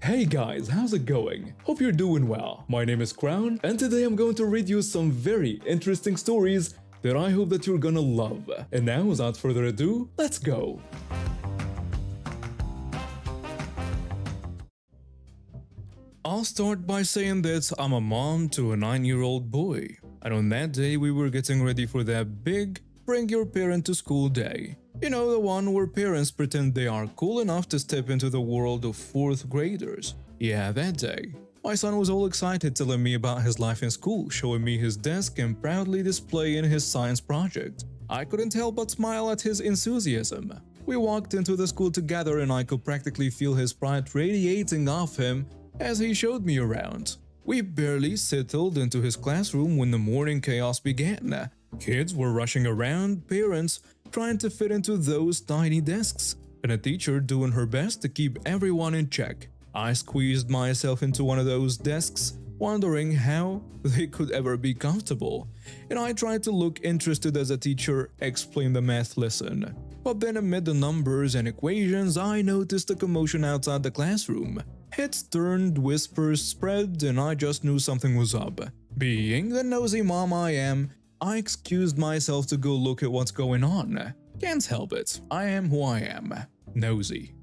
Hey guys, how's it going? Hope you're doing well. My name is Crown, and today I'm going to read you some very interesting stories that I hope that you're gonna love. And now, without further ado, let's go! I'll start by saying that I'm a mom to a 9-year-old boy. And on that day, we were getting ready for that big bring your parent to school day. You know, the one where parents pretend they are cool enough to step into the world of 4th graders. Yeah, that day. My son was all excited telling me about his life in school, showing me his desk and proudly displaying his science project. I couldn't help but smile at his enthusiasm. We walked into the school together and I could practically feel his pride radiating off him as he showed me around. We barely settled into his classroom when the morning chaos began. Kids were rushing around, parents trying to fit into those tiny desks, and a teacher doing her best to keep everyone in check. I squeezed myself into one of those desks, wondering how they could ever be comfortable, and I tried to look interested as a teacher explained the math lesson. But then amid the numbers and equations, I noticed a commotion outside the classroom. Heads turned, whispers spread, and I just knew something was up. Being the nosy mom I am, I excused myself to go look at what's going on. Can't help it, I am who I am. Nosy.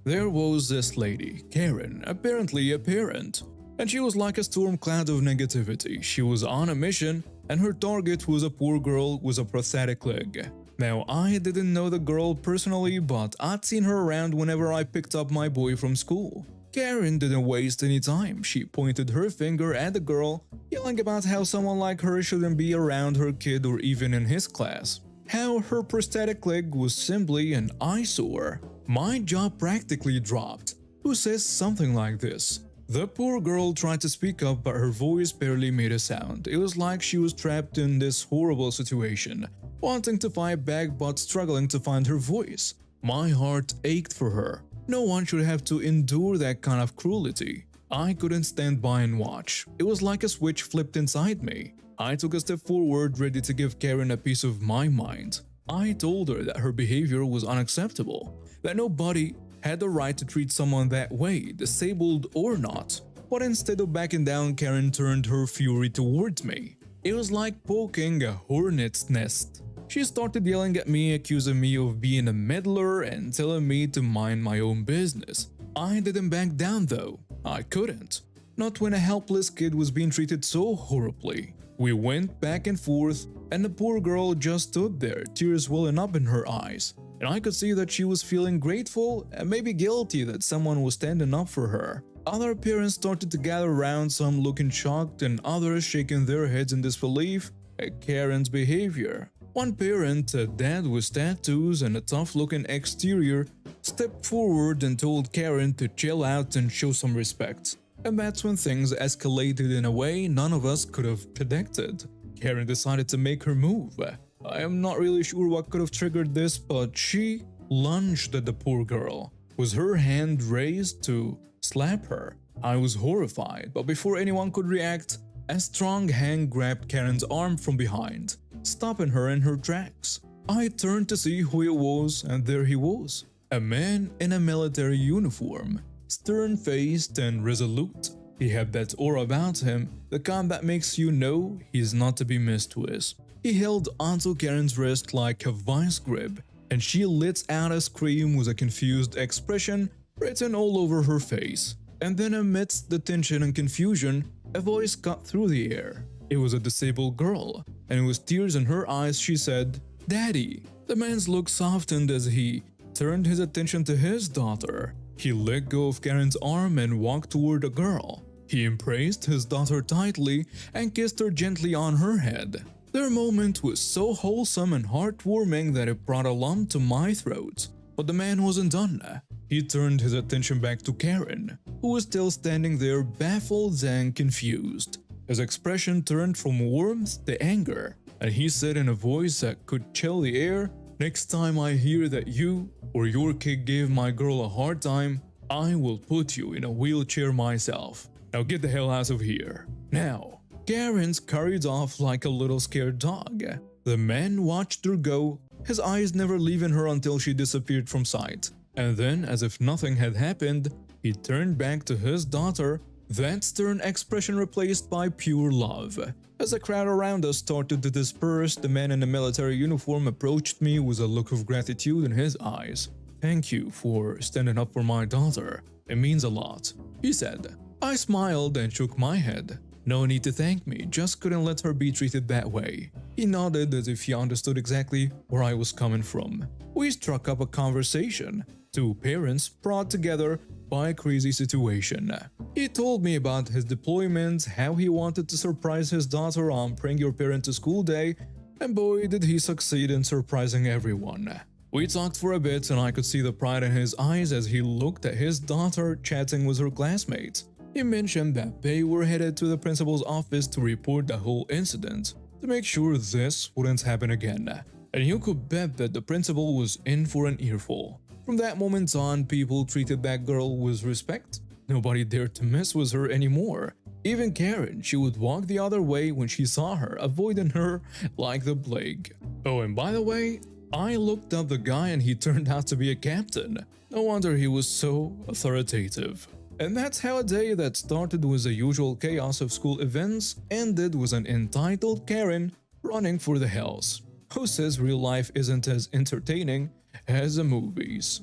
There was this lady, Karen, apparently a parent. And she was like a storm cloud of negativity. She was on a mission, and her target was a poor girl with a prosthetic leg. Now, I didn't know the girl personally, but I'd seen her around whenever I picked up my boy from school. Karen didn't waste any time. She pointed her finger at the girl, yelling about how someone like her shouldn't be around her kid or even in his class. How her prosthetic leg was simply an eyesore. My jaw practically dropped. Who says something like this? The poor girl tried to speak up, but her voice barely made a sound. It was like she was trapped in this horrible situation, wanting to fight back but struggling to find her voice. My heart ached for her. No one should have to endure that kind of cruelty. I couldn't stand by and watch. It was like a switch flipped inside me. I took a step forward, ready to give Karen a piece of my mind. I told her that her behavior was unacceptable, that nobody had the right to treat someone that way, disabled or not. But instead of backing down, Karen turned her fury towards me. It was like poking a hornet's nest. She started yelling at me, accusing me of being a meddler and telling me to mind my own business. I didn't back down though. I couldn't. Not when a helpless kid was being treated so horribly. We went back and forth, and the poor girl just stood there, tears welling up in her eyes. And I could see that she was feeling grateful and maybe guilty that someone was standing up for her. Other parents started to gather around, some looking shocked and others shaking their heads in disbelief at Karen's behavior. One parent, a dad with tattoos and a tough-looking exterior, stepped forward and told Karen to chill out and show some respect. And that's when things escalated in a way none of us could have predicted. Karen decided to make her move. I am not really sure what could have triggered this, but she lunged at the poor girl, with her hand raised to slap her. I was horrified, but before anyone could react, a strong hand grabbed Karen's arm from behind, stopping her in her tracks. I turned to see who it was, and there he was. A man in a military uniform, stern-faced and resolute. He had that aura about him, the kind that makes you know he's not to be messed with. He held onto Karen's wrist like a vice grip, and she let out a scream with a confused expression written all over her face. And then amidst the tension and confusion, a voice cut through the air. It was a disabled girl, and with tears in her eyes she said, "Daddy." The man's look softened as he turned his attention to his daughter. He let go of Karen's arm and walked toward the girl. He embraced his daughter tightly and kissed her gently on her head. Their moment was so wholesome and heartwarming that it brought a lump to my throat. But the man wasn't done. He turned his attention back to Karen, who was still standing there baffled and confused. His expression turned from warmth to anger, and he said in a voice that could chill the air, "Next time I hear that you or your kid gave my girl a hard time, I will put you in a wheelchair myself. Now get the hell out of here. Now." Karen scurried off like a little scared dog. The man watched her go, his eyes never leaving her until she disappeared from sight. And then, as if nothing had happened, he turned back to his daughter, that stern expression replaced by pure love. As the crowd around us started to disperse, the man in the military uniform approached me with a look of gratitude in his eyes. "Thank you for standing up for my daughter. It means a lot," he said. I smiled and shook my head. "No need to thank me, just couldn't let her be treated that way." He nodded as if he understood exactly where I was coming from. We struck up a conversation, two parents brought together by a crazy situation. He told me about his deployment, how he wanted to surprise his daughter on Bring Your Parent to School Day, and boy did he succeed in surprising everyone. We talked for a bit and I could see the pride in his eyes as he looked at his daughter chatting with her classmates. He mentioned that they were headed to the principal's office to report the whole incident, to make sure this wouldn't happen again. And you could bet that the principal was in for an earful. From that moment on, people treated that girl with respect. Nobody dared to mess with her anymore. Even Karen, she would walk the other way when she saw her, avoiding her like the plague. Oh, and by the way, I looked up the guy and he turned out to be a captain. No wonder he was so authoritative. And that's how a day that started with the usual chaos of school events ended with an entitled Karen running for the hills. Who says real life isn't as entertaining as the movies?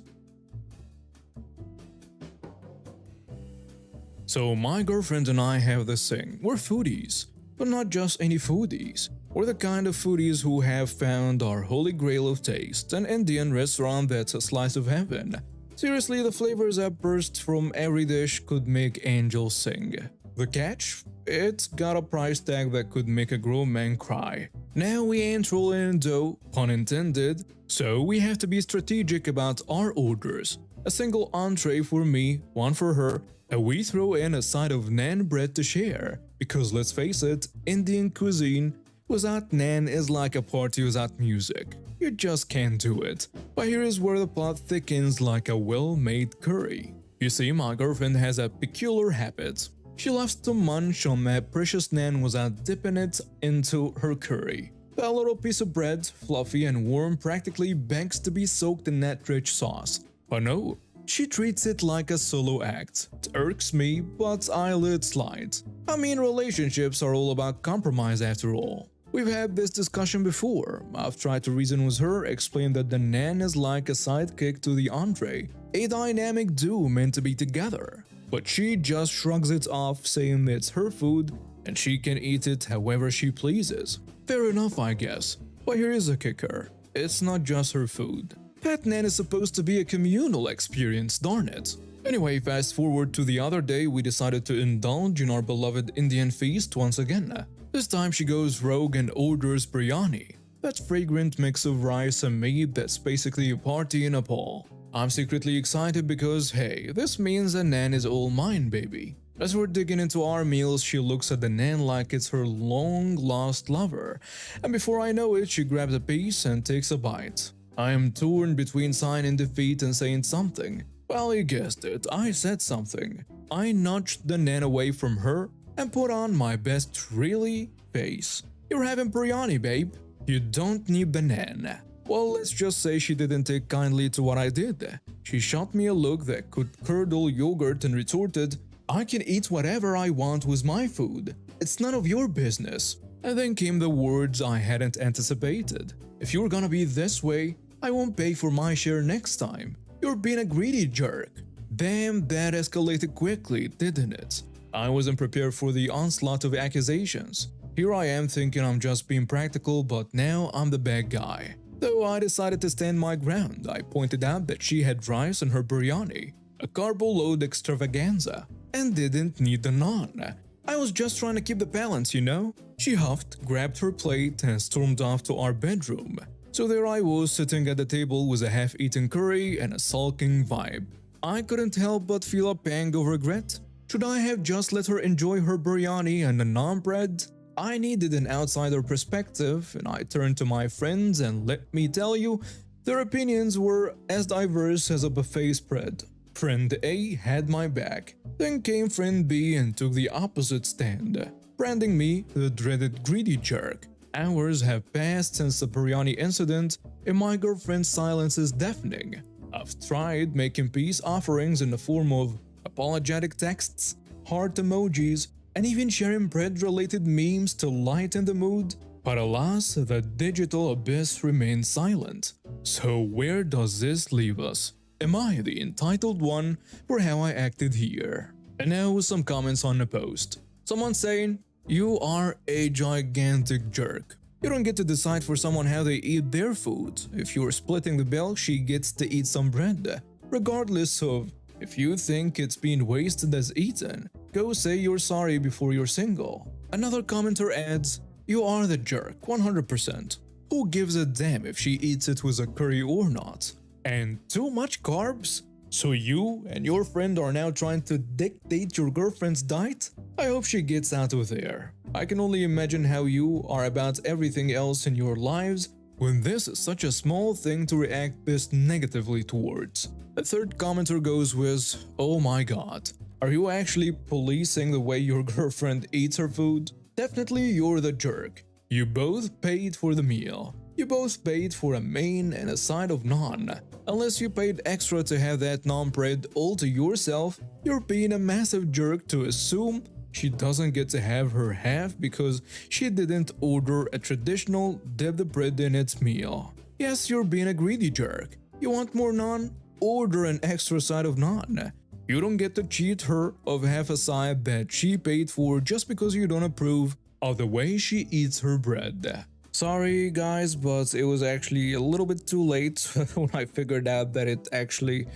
So my girlfriend and I have this thing. We're foodies, but not just any foodies. We're the kind of foodies who have found our holy grail of taste, an Indian restaurant that's a slice of heaven. Seriously, the flavors that burst from every dish could make angels sing. The catch? It's got a price tag that could make a grown man cry. Now we ain't rolling in dough, pun intended, so we have to be strategic about our orders. A single entree for me, one for her, and we throw in a side of naan bread to share. Because let's face it, Indian cuisine without naan is like a party without music. You just can't do it. But here is where the plot thickens like a well-made curry. You see, my girlfriend has a peculiar habit. She loves to munch on that precious naan without dipping it into her curry. That little piece of bread, fluffy and warm, practically begs to be soaked in that rich sauce. But no, she treats it like a solo act. It irks me, but I let it slide. I mean, relationships are all about compromise after all. We've had this discussion before. I've tried to reason with her, explain that the naan is like a sidekick to the entree, a dynamic duo meant to be together. But she just shrugs it off, saying it's her food and she can eat it however she pleases. Fair enough, I guess. But here is a kicker. It's not just her food. That naan is supposed to be a communal experience, darn it. Anyway, fast forward to the other day, we decided to indulge in our beloved Indian feast once again. This time she goes rogue and orders biryani, that fragrant mix of rice and meat that's basically a party in a bowl. I'm secretly excited because hey, this means the naan is all mine, baby. As we're digging into our meals, she looks at the naan like it's her long-lost lover, and before I know it, she grabs a piece and takes a bite. I am torn between signing defeat and saying something. Well, you guessed it, I said something. I nudged the naan away from her and put on my best really face. You're having biryani, babe. You don't need the naan. Well, let's just say she didn't take kindly to what I did. She shot me a look that could curdle yogurt and retorted, I can eat whatever I want with my food. It's none of your business. And then came the words I hadn't anticipated. If you're gonna be this way, I won't pay for my share next time. You're being a greedy jerk. Damn, that escalated quickly, didn't it? I wasn't prepared for the onslaught of accusations. Here I am thinking I'm just being practical, but now I'm the bad guy. Though I decided to stand my ground, I pointed out that she had rice in her biryani, a carbo-load extravaganza, and didn't need the naan. I was just trying to keep the balance, you know? She huffed, grabbed her plate, and stormed off to our bedroom. So there I was sitting at the table with a half-eaten curry and a sulking vibe. I couldn't help but feel a pang of regret. Should I have just let her enjoy her biryani and the naan bread? I needed an outsider perspective, and I turned to my friends, and let me tell you, their opinions were as diverse as a buffet spread. Friend A had my back. Then came friend B and took the opposite stand, branding me the dreaded greedy jerk. Hours have passed since the biryani incident, and my girlfriend's silence is deafening. I've tried making peace offerings in the form of apologetic texts, heart emojis, and even sharing bread-related memes to lighten the mood. But alas, the digital abyss remains silent. So where does this leave us? Am I the entitled one for how I acted here? And now some comments on the post. Someone saying, "You are a gigantic jerk. You don't get to decide for someone how they eat their food. If you're splitting the bill, she gets to eat some bread. Regardless of if you think it's being wasted as eaten, go say you're sorry before you're single." Another commenter adds, "You are the jerk, 100%. Who gives a damn if she eats it with a curry or not? And too much carbs? So you and your friend are now trying to dictate your girlfriend's diet? I hope she gets out of there. I can only imagine how you are about everything else in your lives when this is such a small thing to react this negatively towards." A third commenter goes with, "Oh my god, are you actually policing the way your girlfriend eats her food? Definitely you're the jerk. You both paid for the meal. You both paid for a main and a side of naan. Unless you paid extra to have that naan bread all to yourself, you're being a massive jerk to assume she doesn't get to have her half because she didn't order a traditional dip the bread in its meal. Yes, you're being a greedy jerk. You want more naan? Order an extra side of naan. You don't get to cheat her of half a side that she paid for just because you don't approve of the way she eats her bread." Sorry guys, but it was actually a little bit too late when I figured out that it actually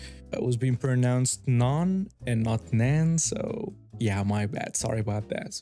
was being pronounced non and not nan, so yeah, my bad, sorry about that.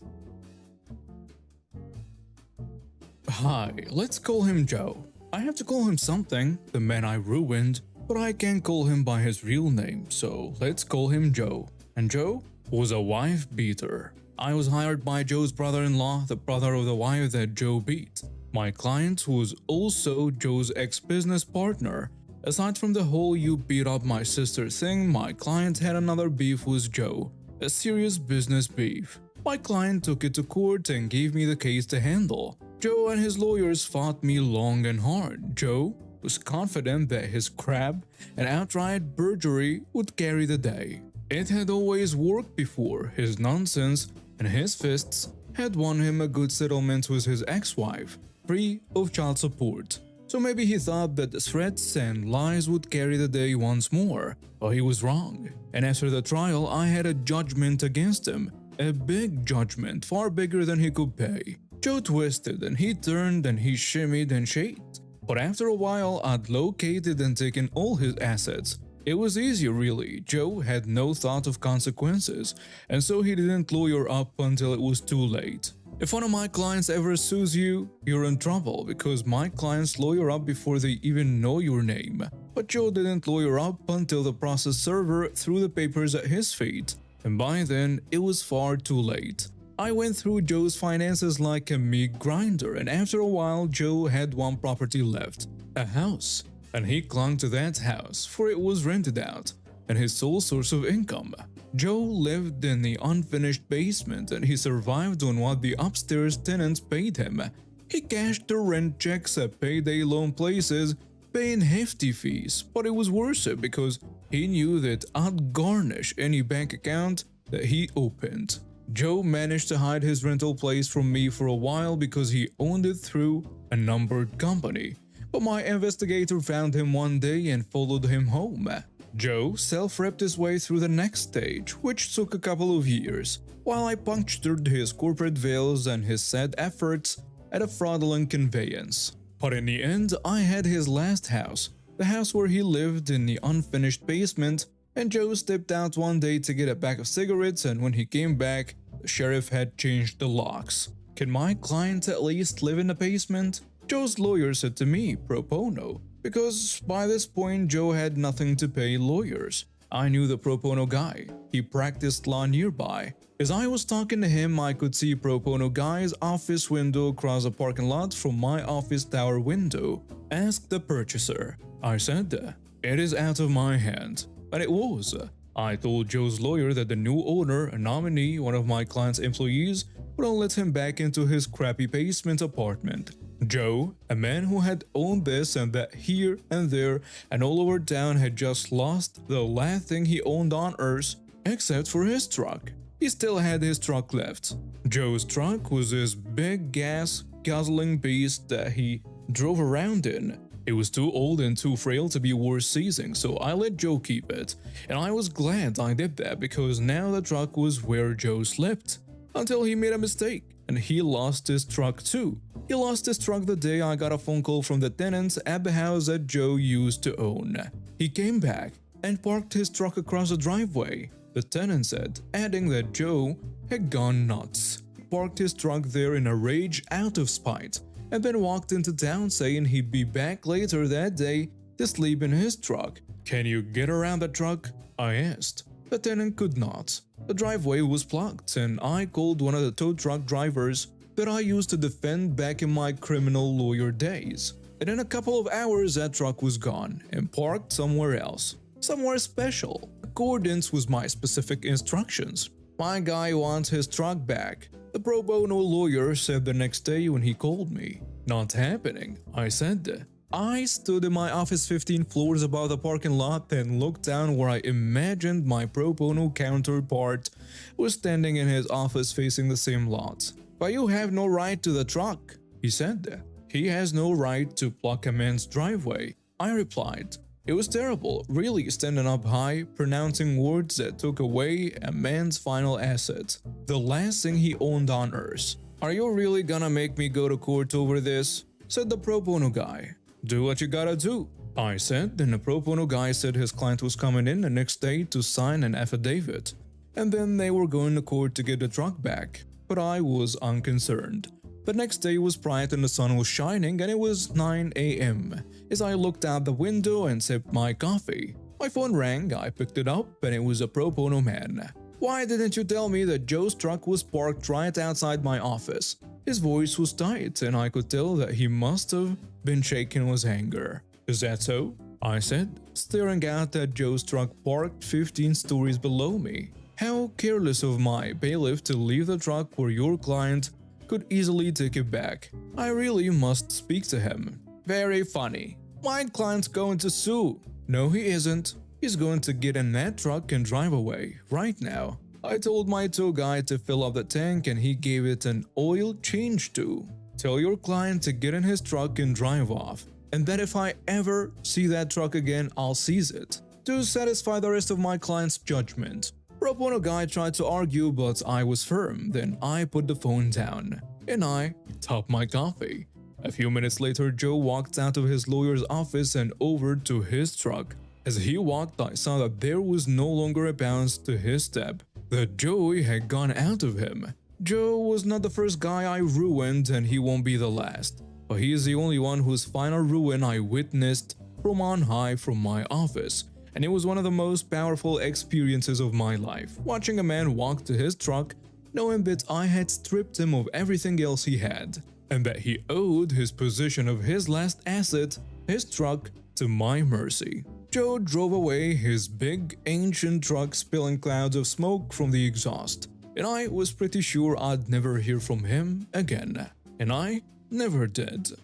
Hi, let's call him Joe. I have to call him something, the man I ruined, but I can't call him by his real name, so let's call him Joe. And Joe was a wife beater. I was hired by Joe's brother-in-law, the brother of the wife that Joe beat. My client was also Joe's ex-business partner. Aside from the whole "you beat up my sister" thing, my client had another beef with Joe, a serious business beef. My client took it to court and gave me the case to handle. Joe and his lawyers fought me long and hard. Joe was confident that his crap and outright perjury would carry the day. It had always worked before. His nonsense and his fists had won him a good settlement with his ex-wife, free of child support. So maybe he thought that the threats and lies would carry the day once more. But he was wrong. And after the trial, I had a judgment against him. A big judgment, far bigger than he could pay. Joe twisted and he turned and he shimmied and shaked. But after a while, I'd located and taken all his assets. It was easy really. Joe had no thought of consequences, and so he didn't lawyer up until it was too late. If one of my clients ever sues you, you're in trouble because my clients lawyer up before they even know your name. But Joe didn't lawyer up until the process server threw the papers at his feet, and by then it was far too late. I went through Joe's finances like a meat grinder, and after a while Joe had one property left, a house, and he clung to that house for it was rented out and his sole source of income. Joe lived in the unfinished basement and he survived on what the upstairs tenants paid him. He cashed the rent checks at payday loan places, paying hefty fees, but it was worth it because he knew that I'd garnish any bank account that he opened. Joe managed to hide his rental place from me for a while because he owned it through a numbered company, but my investigator found him one day and followed him home. Joe self-repped his way through the next stage, which took a couple of years, while I punctured his corporate veils and his sad efforts at a fraudulent conveyance. But in the end, I had his last house, the house where he lived in the unfinished basement, and Joe stepped out one day to get a pack of cigarettes, and when he came back, the sheriff had changed the locks. Can my client at least live in the basement? Joe's lawyer said to me, pro bono, because by this point Joe had nothing to pay lawyers. I knew the pro bono guy. He practiced law nearby. As I was talking to him, I could see pro bono guy's office window across the parking lot from my office tower window. Ask the purchaser. I said, it is out of my hand. And it was. I told Joe's lawyer that the new owner, a nominee, one of my client's employees, wouldn't let him back into his crappy basement apartment. Joe, a man who had owned this and that here and there and all over town, had just lost the last thing he owned on earth except for his truck. He still had his truck left. Joe's truck was this big gas guzzling beast that he drove around in. It was too old and too frail to be worth seizing, so I let Joe keep it. And I was glad I did that because now the truck was where Joe slept. Until he made a mistake, and he lost his truck too. He lost his truck the day I got a phone call from the tenants at the house that Joe used to own. He came back and parked his truck across the driveway, the tenant said, adding that Joe had gone nuts. He parked his truck there in a rage out of spite, and then walked into town saying he'd be back later that day to sleep in his truck. "Can you get around the truck?" I asked. The tenant could not. The driveway was blocked, and I called one of the tow truck drivers that I used to defend back in my criminal lawyer days. And in a couple of hours that truck was gone and parked somewhere else. Somewhere special, accordance with my specific instructions. My guy wants his truck back, the pro bono lawyer said the next day when he called me. "Not happening," I said. I stood in my office 15 floors above the parking lot and looked down where I imagined my pro bono counterpart was standing in his office facing the same lot. "But you have no right to the truck," he said. "He has no right to block a man's driveway," I replied. It was terrible, really standing up high, pronouncing words that took away a man's final asset, the last thing he owned on earth. "Are you really gonna make me go to court over this?" said the pro bono guy. "Do what you gotta do," I said, and the pro bono guy said his client was coming in the next day to sign an affidavit, and then they were going to court to get the truck back. But I was unconcerned. The next day was bright and the sun was shining, and it was 9 a.m. as I looked out the window and sipped my coffee. My phone rang, I picked it up, and it was a pro bono man. "Why didn't you tell me that Joe's truck was parked right outside my office?" His voice was tight, and I could tell that he must have been shaken with anger. "Is that so?" I said, staring out at Joe's truck parked 15 stories below me. "How careless of my bailiff to leave the truck where your client could easily take it back. I really must speak to him." "Very funny. My client's going to sue." "No, he isn't. He's going to get in that truck and drive away, right now." I told my tow guy to fill up the tank and he gave it an oil change too. "Tell your client to get in his truck and drive off, and that if I ever see that truck again, I'll seize it, to satisfy the rest of my client's judgment." Pro bono guy tried to argue, but I was firm. Then I put the phone down, and I topped my coffee. A few minutes later, Joe walked out of his lawyer's office and over to his truck. As he walked, I saw that there was no longer a bounce to his step, that joy had gone out of him. Joe was not the first guy I ruined, and he won't be the last. But he is the only one whose final ruin I witnessed from on high from my office. And it was one of the most powerful experiences of my life, watching a man walk to his truck, knowing that I had stripped him of everything else he had, and that he owed his possession of his last asset, his truck, to my mercy. Joe drove away, his big, ancient truck spilling clouds of smoke from the exhaust, and I was pretty sure I'd never hear from him again. And I never did.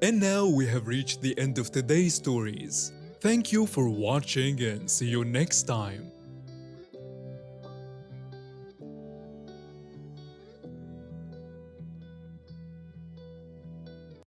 And now we have reached the end of today's stories. Thank you for watching and see you next time.